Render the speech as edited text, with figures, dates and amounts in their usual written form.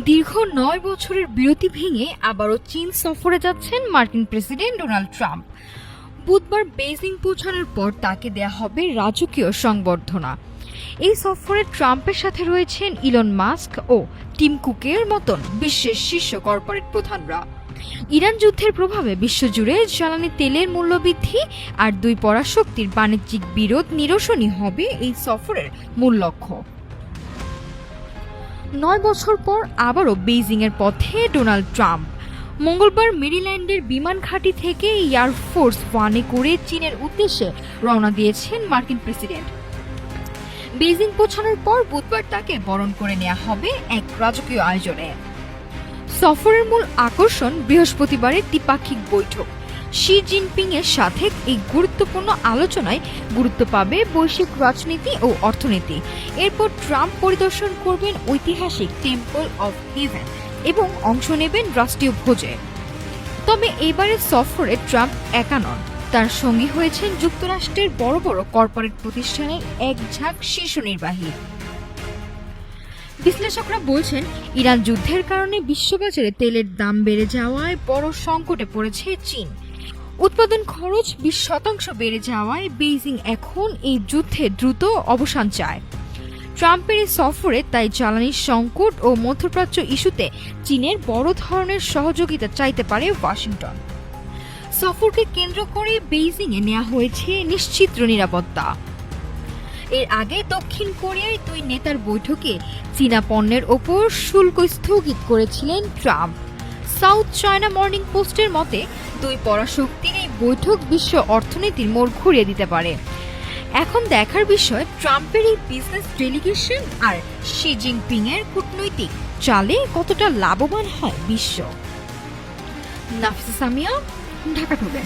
দীর্ঘ ৯ বছরের বিরতি ভেঙে আবারও চীন সফরে যাচ্ছেন মার্কিন প্রেসিডেন্ট ডোনাল্ড ট্রাম্প। বুধবার বেইজিং পৌঁছানোর পর তাকে দেয়া হবে রাজকীয় সংবর্ধনা। এই সফরে ট্রাম্পের সাথে রয়েছেন ইলন মাস্ক ও টিম কুকের মতন বিশ্বের শীর্ষ কর্পোরেট প্রধানরা। ইরান যুদ্ধের প্রভাবে বিশ্বজুড়ে জ্বালানি তেলের মূল্যবৃদ্ধি আর দুই পরাশক্তির বাণিজ্যিক বিরোধ নিরসনই হবে এই সফরের মূল লক্ষ্য। ৯ বছর পর আবারও বেইজিংয়ের পথে ডোনাল্ড ট্রাম্প। মঙ্গলবার মেরিল্যান্ডের বিমান ঘাঁটি থেকে এয়ারফোর্স ওয়ানে করে চীনের উদ্দেশ্যে রওনা দিয়েছেন মার্কিন প্রেসিডেন্ট। বেইজিং পৌঁছানোর পর বুধবার তাকে বরণ করে নেওয়া হবে এক রাজকীয় আয়োজনে। সফরের মূল আকর্ষণ বৃহস্পতিবারের দ্বিপাক্ষিক বৈঠক। শি জিনপিং এর সাথে এই গুরুত্বপূর্ণ আলোচনায় গুরুত্ব পাবে বৈশ্বিক রাজনীতি ও অর্থনীতি। এরপর ট্রাম্প পরিদর্শন করবেন ঐতিহাসিক টেম্পল অফ হেভেন এবং অংশ নেবেন রাষ্ট্রীয় ভোজে। তবে এবারের সফরে ট্রাম্প একা নন, তার সঙ্গী হয়েছেন যুক্তরাষ্ট্রের বড় বড় কর্পোরেট প্রতিষ্ঠানের এক ঝাঁক শীর্ষ নির্বাহী। বিশ্লেষকরা বলছেন, ইরান যুদ্ধের কারণে বিশ্ববাজারে তেলের দাম বেড়ে যাওয়ায় বড় সংকটে পড়েছে চীন। উৎপাদন খরচ 20% বেড়ে যাওয়ায় বেইজিং এখন এই যুদ্ধে দ্রুত অবসান চায়। ট্রাম্পের এই সফরে তাই জ্বালানির সংকট ও মধ্যপ্রাচ্য ইস্যুতে চীনের বড় ধরনের সহযোগিতা চাইতে পারে ওয়াশিংটন। সফরকে কেন্দ্র করে বেইজিংয়ে নেওয়া হয়েছে নিশ্চিত নিরাপত্তা। এর আগে দক্ষিণ কোরিয়ায় দুই নেতার বৈঠকে চীনা পণ্যের ওপর শুল্ক স্থগিত করেছিলেন ট্রাম্প। সাউথ চায়না মর্নিং পোস্টের মতে, দুই পরাশক্তির এই বৈঠক বিশ্ব অর্থনীতির মোড় ঘুরিয়ে দিতে পারে। এখন দেখার বিষয়, ট্রাম্পের এই বিজনেস ডেলিগেশন আর শি জিনপিং এর কূটনৈতিক চালে কতটা লাভবান হয় বিশ্ব। নাফিসা সামিয়া, ঢাকা টুডে।